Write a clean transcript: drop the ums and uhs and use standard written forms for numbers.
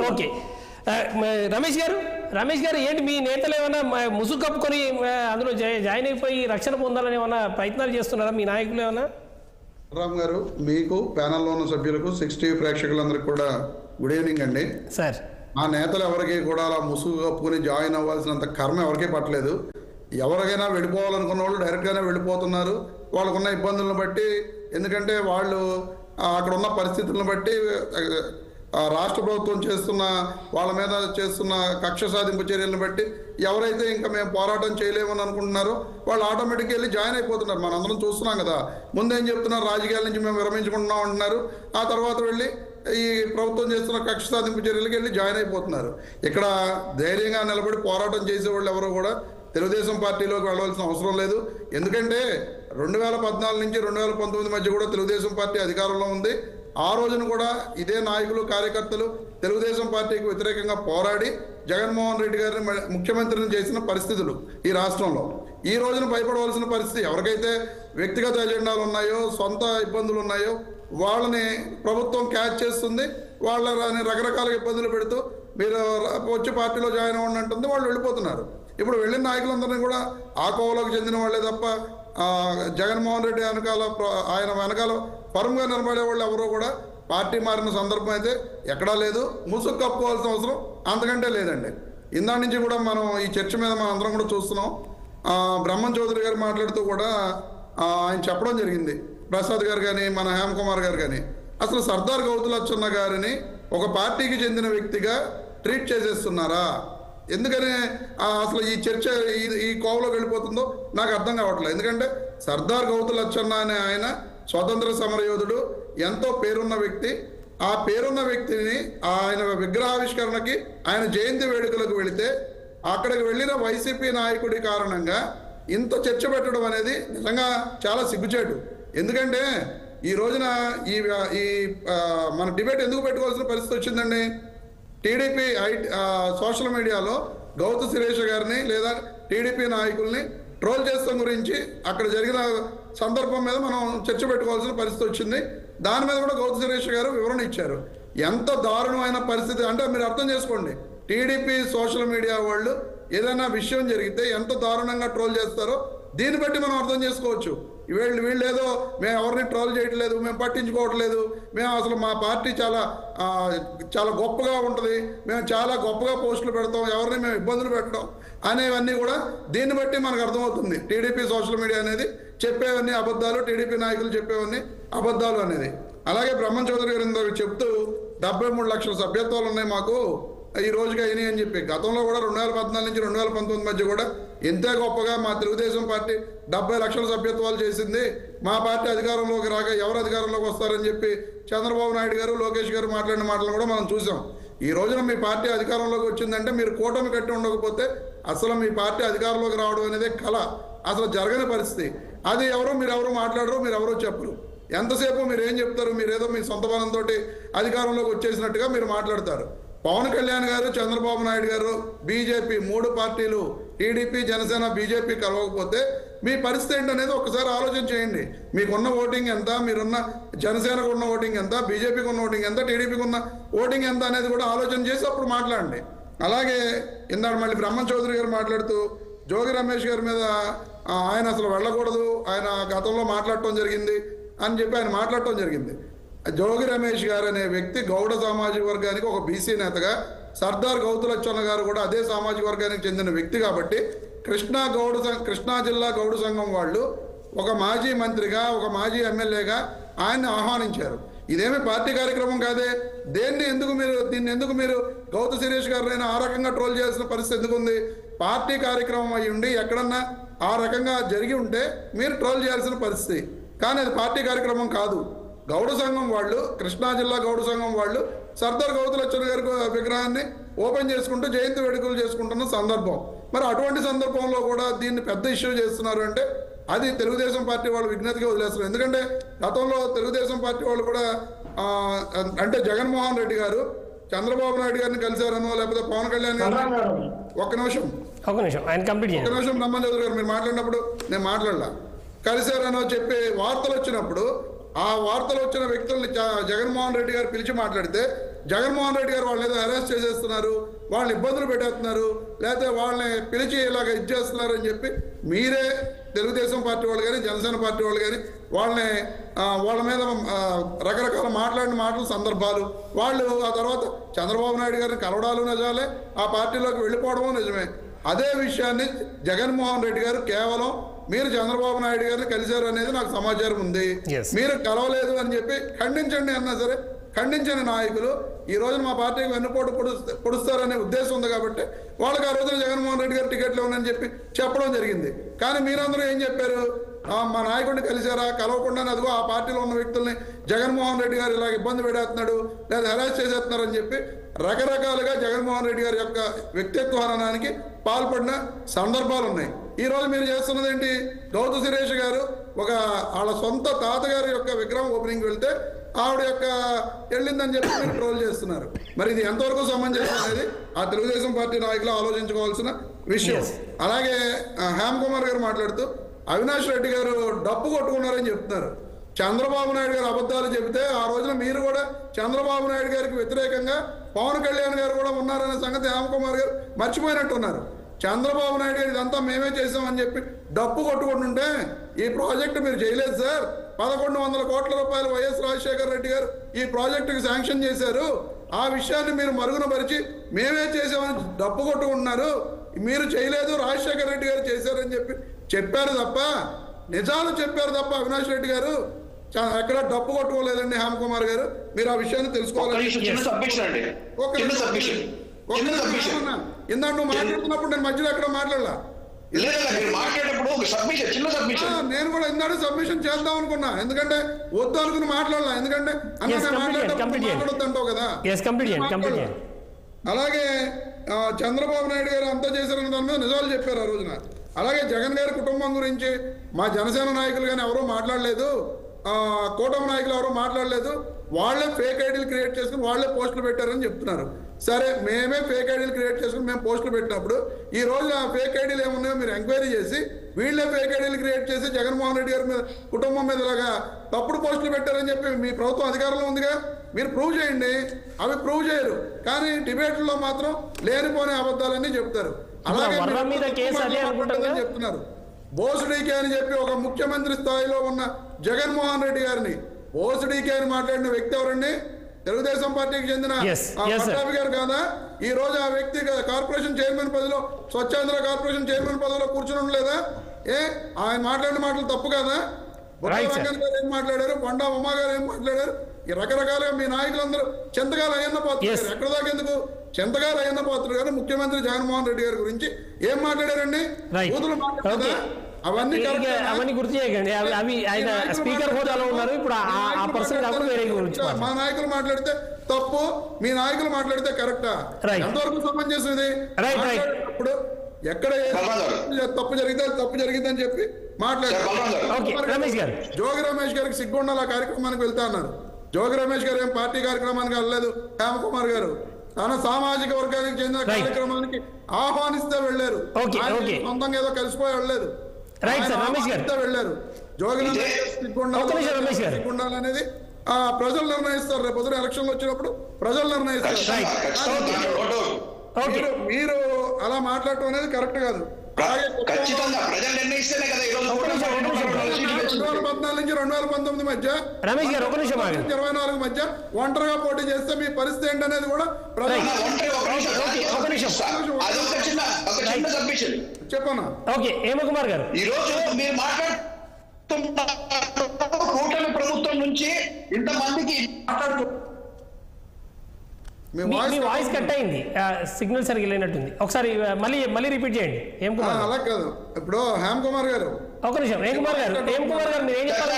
Okay. Ramesh గారు ఏంటి మీ నేతలు ఏమైనా ముసుగు కప్పుకొని అందులో జాయిన్ అయిపోయి రక్షణ పొందాలని ఏమైనా ప్రయత్నాలు చేస్తున్నారా మీ నాయకులు ఏమైనా? రామ్ గారు, మీకు ప్యానల్లో ఉన్న సభ్యులకు 60 ప్రేక్షకులందరికీ కూడా గుడ్ ఈవినింగ్ అండి. సార్, మా నేతలు ఎవరికి కూడా అలా ముసుగు కప్పుకొని జాయిన్ అవ్వాల్సినంత కర్మ ఎవరికీ పట్టలేదు. ఎవరికైనా వెళ్ళిపోవాలనుకున్న వాళ్ళు డైరెక్ట్గానే వెళ్ళిపోతున్నారు. వాళ్ళకున్న ఇబ్బందులను బట్టి, ఎందుకంటే వాళ్ళు అక్కడ ఉన్న పరిస్థితులను బట్టి రాష్ట్ర ప్రభుత్వం చేస్తున్న వాళ్ళ మీద చేస్తున్న కక్ష సాధింపు చర్యలను బట్టి ఎవరైతే ఇంకా మేము పోరాటం చేయలేమని అనుకుంటున్నారో వాళ్ళు ఆటోమేటిక్గా వెళ్ళి జాయిన్ అయిపోతున్నారు. మనందరం చూస్తున్నాం కదా. ముందేం చెప్తున్నారు, రాజకీయాల నుంచి మేము విరమించుకుంటున్నాం అంటున్నారు. ఆ తర్వాత వెళ్ళి ఈ ప్రభుత్వం చేస్తున్న కక్ష సాధింపు చర్యలకు వెళ్ళి జాయిన్ అయిపోతున్నారు. ఇక్కడ ధైర్యంగా నిలబడి పోరాటం చేసేవాళ్ళు ఎవరో కూడా తెలుగుదేశం పార్టీలోకి వెళ్ళవలసిన అవసరం లేదు. ఎందుకంటే 2014 నుంచి 2019 మధ్య కూడా తెలుగుదేశం పార్టీ అధికారంలో ఉంది. ఆ రోజున కూడా ఇదే నాయకులు కార్యకర్తలు తెలుగుదేశం పార్టీకి వ్యతిరేకంగా పోరాడి జగన్మోహన్ రెడ్డి గారిని ముఖ్యమంత్రిని చేసిన పరిస్థితులు ఈ రాష్ట్రంలో. ఈ రోజున భయపడవలసిన పరిస్థితి, ఎవరికైతే వ్యక్తిగత ఎజెండాలు ఉన్నాయో, సొంత ఇబ్బందులు ఉన్నాయో వాళ్ళని ప్రభుత్వం క్యాచ్ చేస్తుంది. వాళ్ళని రకరకాల ఇబ్బందులు పెడుతూ మీరు వచ్చి పార్టీలో జాయిన్ అవ్వండి అంటుంది. వాళ్ళు వెళ్ళిపోతున్నారు. ఇప్పుడు వెళ్ళిన నాయకులందరినీ కూడా ఆ కోవలోకి చెందిన వాళ్ళే తప్ప జగన్మోహన్ రెడ్డి ఆయన వెనకాల పరంగా నిలబడే వాళ్ళు ఎవరో కూడా పార్టీ మారిన సందర్భం అయితే ఎక్కడా లేదు. ముసుగు కప్పుకోవాల్సిన అవసరం అంతకంటే లేదండి. ఇందా నుంచి కూడా మనం ఈ చర్చ మీద మనం అందరం కూడా చూస్తున్నాం. బ్రహ్మం చౌదరి గారు మాట్లాడుతూ కూడా ఆయన చెప్పడం జరిగింది, ప్రసాద్ గారు కానీ మన హేమకుమార్ గారు కానీ, అసలు సర్దార్ గౌతులచ్చన్న గారిని ఒక పార్టీకి చెందిన వ్యక్తిగా ట్రీట్ చేసేస్తున్నారా? ఎందుకని అసలు ఈ చర్చ ఈ కోవలోకి వెళ్ళిపోతుందో నాకు అర్థం కావట్లేదు. ఎందుకంటే సర్దార్ గౌతులచ్చన్న అనే ఆయన స్వతంత్ర సమరయోధుడు, ఎంతో పేరున్న వ్యక్తి. ఆ పేరున్న వ్యక్తిని ఆయన విగ్రహావిష్కరణకి ఆయన జయంతి వేడుకలకు వెళితే అక్కడికి వెళ్ళిన వైసీపీ నాయకుడి కారణంగా ఇంత చర్చ పెట్టడం అనేది నిజంగా చాలా సిగ్గుచేటు. ఎందుకంటే ఈ రోజున ఈ మన డిబేట్ ఎందుకు పెట్టుకోవాల్సిన పరిస్థితి వచ్చిందండి? టీడీపీ సోషల్ మీడియాలో గౌతు శిరీష గారిని లేదా టీడీపీ నాయకుల్ని ట్రోల్ చేస్తాం గురించి అక్కడ జరిగిన సందర్భం మీద మనం చర్చ పెట్టుకోవాల్సిన పరిస్థితి వచ్చింది. దాని మీద కూడా గౌతు శిరీష గారు వివరణ ఇచ్చారు. ఎంత దారుణమైన పరిస్థితి అంటే మీరు అర్థం చేసుకోండి. టీడీపీ సోషల్ మీడియా వాళ్ళు ఏదైనా విషయం జరిగితే ఎంత దారుణంగా ట్రోల్ చేస్తారో దీన్ని బట్టి మనం అర్థం చేసుకోవచ్చు. వీళ్ళు ఏదో మేము ఎవరిని ట్రోల్ చేయట్లేదు, మేము పట్టించుకోవట్లేదు, మేము అసలు మా పార్టీ చాలా గొప్పగా ఉంటుంది, మేము చాలా గొప్పగా పోస్టులు పెడతాం, ఎవరిని మేము ఇబ్బందులు పెట్టడం అనేవన్నీ కూడా దీన్ని బట్టి మనకు అర్థమవుతుంది. టీడీపీ సోషల్ మీడియా అనేది చెప్పేవన్నీ అబద్ధాలు, టీడీపీ నాయకులు చెప్పేవన్నీ అబద్ధాలు అనేది. అలాగే బ్రహ్మం చౌదరి గారు చెప్తూ 73 లక్షల సభ్యత్వాలు ఉన్నాయి మాకు ఈ రోజుగా అయినాయి అని చెప్పి, గతంలో కూడా 2014 నుంచి 2019 మధ్య కూడా ఎంతే గొప్పగా మా తెలుగుదేశం పార్టీ 70 లక్షల సభ్యత్వాలు చేసింది, మా పార్టీ అధికారంలోకి రాక ఎవరు అధికారంలోకి వస్తారని చెప్పి చంద్రబాబు నాయుడు గారు లోకేష్ గారు మాట్లాడిన మాటలు కూడా మనం చూసాం. ఈ రోజున మీ పార్టీ అధికారంలోకి వచ్చిందంటే మీరు కూటమి కట్టి ఉండకపోతే అసలు మీ పార్టీ అధికారంలోకి రావడం అనేది కళ, అసలు జరగని పరిస్థితి. అది మీరెవరు మాట్లాడరు, మీరెవరో చెప్పరు. ఎంతసేపు మీరు ఏం చెప్తారు? మీరేదో మీ సొంత బలంతో అధికారంలోకి వచ్చేసినట్టుగా మీరు మాట్లాడతారు. పవన్ కళ్యాణ్ గారు, చంద్రబాబు నాయుడు గారు, బీజేపీ 3 పార్టీలు టీడీపీ, జనసేన, బీజేపీ కలవకపోతే మీ పరిస్థితి ఏంటనేది ఒకసారి ఆలోచన చేయండి. మీకున్న ఓటింగ్ ఎంత, మీరున్న జనసేనకు ఉన్న ఓటింగ్ ఎంత, బీజేపీకి ఉన్న ఓటింగ్ ఎంత, టీడీపీకి ఉన్న ఓటింగ్ ఎంత అనేది కూడా ఆలోచన చేసి అప్పుడు మాట్లాడండి. అలాగే ఇందాక మళ్ళీ బ్రహ్మం చౌదరి గారు మాట్లాడుతూ జోగి రమేష్ గారి మీద ఆయన అసలు వెళ్ళకూడదు, ఆయన గతంలో మాట్లాడటం జరిగింది అని చెప్పి ఆయన మాట్లాడటం జరిగింది. జోగి రమేష్ గారు అనే వ్యక్తి గౌడ సామాజిక వర్గానికి ఒక బీసీ నేతగా, సర్దార్ గౌతులచ్చన్న గారు కూడా అదే సామాజిక వర్గానికి చెందిన వ్యక్తి కాబట్టి కృష్ణా జిల్లా గౌడ సంఘం వాళ్ళు ఒక మాజీ మంత్రిగా, ఒక మాజీ ఎమ్మెల్యేగా ఆయన్ని ఆహ్వానించారు. ఇదేమి పార్టీ కార్యక్రమం కాదే. దీన్ని ఎందుకు మీరు గౌతు శిరీష్ గారినైనా ఆ రకంగా ట్రోల్ చేయాల్సిన పరిస్థితి ఎందుకు ఉంది? పార్టీ కార్యక్రమం అయి ఉండి ఎక్కడన్నా ఆ రకంగా జరిగి ఉంటే మీరు ట్రోల్ చేయాల్సిన పరిస్థితి, కానీ అది పార్టీ కార్యక్రమం కాదు. గౌడ సంఘం వాళ్ళు, కృష్ణా జిల్లా గౌడ సంఘం వాళ్ళు సర్దార్ గౌతులచ్చన్న గారి విగ్రహాన్ని ఓపెన్ చేసుకుంటూ జయంతి వేడుకలు చేసుకుంటున్న సందర్భం. మరి అటువంటి సందర్భంలో కూడా దీన్ని పెద్ద ఇష్యూ చేస్తున్నారు అంటే అది తెలుగుదేశం పార్టీ వాళ్ళు విజ్ఞతగా వదిలేస్తున్నారు. ఎందుకంటే గతంలో తెలుగుదేశం పార్టీ వాళ్ళు కూడా అంటే జగన్మోహన్ రెడ్డి గారు చంద్రబాబు నాయుడు గారిని కలిశారనో లేకపోతే పవన్ కళ్యాణ్ గారు ఒక్క నిమిషం బ్రహ్మం చౌదరి గారు మీరు మాట్లాడినప్పుడు నేను మాట్లాడలా, కలిశారనో చెప్పి వార్తలు వచ్చినప్పుడు ఆ వార్తలు వచ్చిన వ్యక్తుల్ని జగన్మోహన్ రెడ్డి గారు పిలిచి మాట్లాడితే జగన్మోహన్ రెడ్డి గారు వాళ్ళని ఏదో అరెస్ట్ చేసేస్తున్నారు, వాళ్ళని ఇబ్బందులు పెట్టేస్తున్నారు, లేకపోతే వాళ్ళని పిలిచి ఇలాగ ఇచ్చేస్తున్నారు అని చెప్పి మీరే తెలుగుదేశం పార్టీ వాళ్ళు కానీ జనసేన పార్టీ వాళ్ళు కానీ వాళ్ళని వాళ్ళ మీద రకరకాల మాట్లాడిన మాటలు సందర్భాలు, వాళ్ళు ఆ తర్వాత చంద్రబాబు నాయుడు గారిని కలవడాలు నిజాలే, ఆ పార్టీలోకి వెళ్ళిపోవడము నిజమే. అదే విషయాన్ని జగన్మోహన్ రెడ్డి గారు కేవలం మీరు చంద్రబాబు నాయుడు గారిని కలిశారు అనేది నాకు సమాచారం ఉంది, మీరు కలవలేదు అని చెప్పి ఖండించండి అన్నా సరే ఖండించని నాయకులు ఈ రోజున మా పార్టీకి వెన్నుపోటు పొడుస్తారనే ఉద్దేశం ఉంది కాబట్టి వాళ్ళకి ఆ రోజున జగన్మోహన్ రెడ్డి గారు టికెట్లు ఉన్నాయని చెప్పి చెప్పడం జరిగింది. కానీ మీరందరూ ఏం చెప్పారు, మా నాయకుడిని కలిశారా, కలవకుండా అదిగో ఆ పార్టీలో ఉన్న వ్యక్తుల్ని జగన్మోహన్ రెడ్డి గారు ఇలా ఇబ్బంది పెడేస్తున్నాడు లేదా హెరాస్ చేసేస్తున్నారు అని చెప్పి రకరకాలుగా జగన్మోహన్ రెడ్డి గారి యొక్క వ్యక్తిత్వ హననానికి పాల్పడిన సందర్భాలు ఉన్నాయి. ఈ రోజు మీరు చేస్తున్నది ఏంటి, గౌతు సురేష్ గారు వాళ్ళ సొంత తాతగారి యొక్క విగ్రహం ఓపెనింగ్ వెళ్తే ఆవిడ యొక్క వెళ్ళిందని చెప్పి మీరు ట్రోల్ చేస్తున్నారు. మరి ఇది ఎంతవరకు సమంజసం అనేది ఆ తెలుగుదేశం పార్టీ నాయకులు ఆలోచించుకోవాల్సిన విషయం. అలాగే హేమ్ కుమార్ గారు మాట్లాడుతూ అవినాష్ రెడ్డి గారు డప్పు కొట్టుకున్నారని చెప్తున్నారు. చంద్రబాబు నాయుడు గారు అబద్ధాలు చెబితే ఆ రోజున మీరు కూడా చంద్రబాబు నాయుడు గారికి వ్యతిరేకంగా పవన్ కళ్యాణ్ గారు కూడా ఉన్నారనే సంగతి హేమ్ కుమార్ గారు మర్చిపోయినట్టున్నారు. చంద్రబాబు నాయుడు గారు ఇదంతా మేమే చేసామని చెప్పి డప్పు కొట్టుకుంటుంటే ఈ ప్రాజెక్టు మీరు చేయలేదు సార్, 1100 కోట్ల రూపాయలు వైఎస్ రాజశేఖర రెడ్డి గారు ఈ ప్రాజెక్టుకి శాంక్షన్ చేశారు, ఆ విషయాన్ని మీరు మరుగున పరిచి మేమే చేసామని డప్పు కొట్టుకుంటున్నారు, మీరు చేయలేదు రాజశేఖర రెడ్డి గారు చేశారని చెప్పి చెప్పారు తప్ప, నిజాలు చెప్పారు తప్ప అవినాష్ రెడ్డి గారు ఎక్కడ డప్పు కొట్టుకోలేదండి. హేమ్ కుమార్ గారు మీరు ఆ విషయాన్ని తెలుసుకోవాలి. ఇందాక నువ్వు మాట్లాడుతున్నప్పుడు నేను మధ్యలో ఎక్కడ మాట్లాడలా, నేను కూడా ఇందాక సబ్మిషన్ చేద్దాం అనుకున్నా, ఎందుకంటే వద్దు అనుకుని మాట్లాడలా, ఎందుకంటే మాట్లాడొద్దు అంటావు కదా. అలాగే చంద్రబాబు నాయుడు గారు అంతా చేశారన్న దాని మీద నిజాలు చెప్పారు ఆ రోజున. అలాగే జగన్ గారి కుటుంబం గురించి మా జనసేన నాయకులు కానీ ఎవరూ మాట్లాడలేదు, కూటమి నాయకులు ఎవరూ మాట్లాడలేదు, వాళ్ళే ఫేక్ ఐడీలు క్రియేట్ చేసుకుని వాళ్ళే పోస్టులు పెట్టారని చెప్తున్నారు. సరే, మేమే ఫేక్ ఐడీలు క్రియేట్ చేసుకుని మేము పోస్టులు పెట్టినప్పుడు ఈ రోజు ఆ ఫేక్ ఐడీలు ఏమున్నాయో మీరు ఎంక్వైరీ చేసి వీళ్ళే ఫేక్ ఐడీలు క్రియేట్ చేసి జగన్మోహన్ రెడ్డి గారి మీద కుటుంబం మీద ఇలాగా తప్పుడు పోస్టులు పెట్టారని చెప్పి మీ ప్రభుత్వం అధికారంలో ఉందిగా, మీరు ప్రూవ్ చేయండి. అవి ప్రూవ్ చేయరు, కానీ డిబేట్లో మాత్రం లేనిపోని అబద్ధాలన్నీ చెప్తారు. అలాగే చెప్తున్నారు బోసుడీకే అని చెప్పి ఒక ముఖ్యమంత్రి స్థాయిలో ఉన్న జగన్మోహన్ రెడ్డి గారిని బోసుడీకే అని మాట్లాడిన వ్యక్తి ఎవరండి? తెలుగుదేశం పార్టీకి చెందిన పట్టాభి గారు కాదా? ఈ రోజు ఆ వ్యక్తి కార్పొరేషన్ చైర్మన్ పదవిలో, స్వచ్ఛాంధ్ర కార్పొరేషన్ చైర్మన్ పదవిలో కూర్చుని లేదా? ఆయన మాట్లాడిన మాటలు తప్పు కదా? వెంకయ్య గారు ఏం మాట్లాడారు, కొండా ఉమా గారు ఏం మాట్లాడారు, ఈ రకరకాలుగా మీ నాయకులందరూ చింతకాయలు అయ్యన్న పాత్ర గారు ఎక్కడ దాకా ఎందుకు చింతకాయలు అయ్యన్న పాత్ర గారు ముఖ్యమంత్రి జగన్మోహన్ రెడ్డి గారి గురించి ఏం మాట్లాడారండి? బూతులు మాట్లాడారా? అవన్నీ గుర్తు చేయకండి, అవి ఆయన స్పీకర్ హోదాలో ఉన్నారు. ఇప్పుడు ఆ పర్సన్ కాకుండా వేరే గురించి మా నాయకులు మాట్లాడితే తప్పు, మీ నాయకులు మాట్లాడితే కరెక్టా? ఎంతవరకు సమంజసం ఇది? ఇప్పుడు ఎక్కడ తప్పు జరిగితే తప్పు జరిగిందని చెప్పి మాట్లాడారు. జోగి రమేష్ గారికి సిగ్గుండాలి ఆ కార్యక్రమానికి వెళ్తా అన్నారు. జోగి రమేష్ గారు ఏం పార్టీ కార్యక్రమానికి వెళ్ళలేదు. హేమ్ కుమార్ గారు తన సామాజిక వర్గానికి చెందిన కార్యక్రమానికి ఆహ్వానిస్తే వెళ్ళారు, సొంతంగా ఏదో కలిసిపోయి వెళ్ళలేదు, వెళ్ళారు. జోగి సిగ్గుండాలనేది ప్రజలు నిర్ణయిస్తారు. రేపు పొద్దున ఎలక్షన్లు వచ్చినప్పుడు ప్రజలు నిర్ణయిస్తారు. మీరు అలా మాట్లాడటం అనేది కరెక్ట్ కాదు. 2014 నుంచి 2019 మధ్య 24 మధ్య ఒంటరిగా పోటీ చేస్తే మీ పరిస్థితి ఏంటనేది కూడా చెప్పనా? హేమకుమార్ గారు, ఈ రోజు మీరు మాట్లాడుతున్న కూటమి ప్రభుత్వం నుంచి ఇంతమందికి మీ వాయిస్ కట్ అయింది, సిగ్నల్ సరిగ్గా లేనట్టుంది. ఒకసారి మళ్ళీ రిపీట్ చేయండి. అలా కాదు, ఇప్పుడు హేమ్ కుమార్ గారు ఒక నిమిషం. హేమ్ కుమార్ గారు మీరు ఏం చెప్పాలి?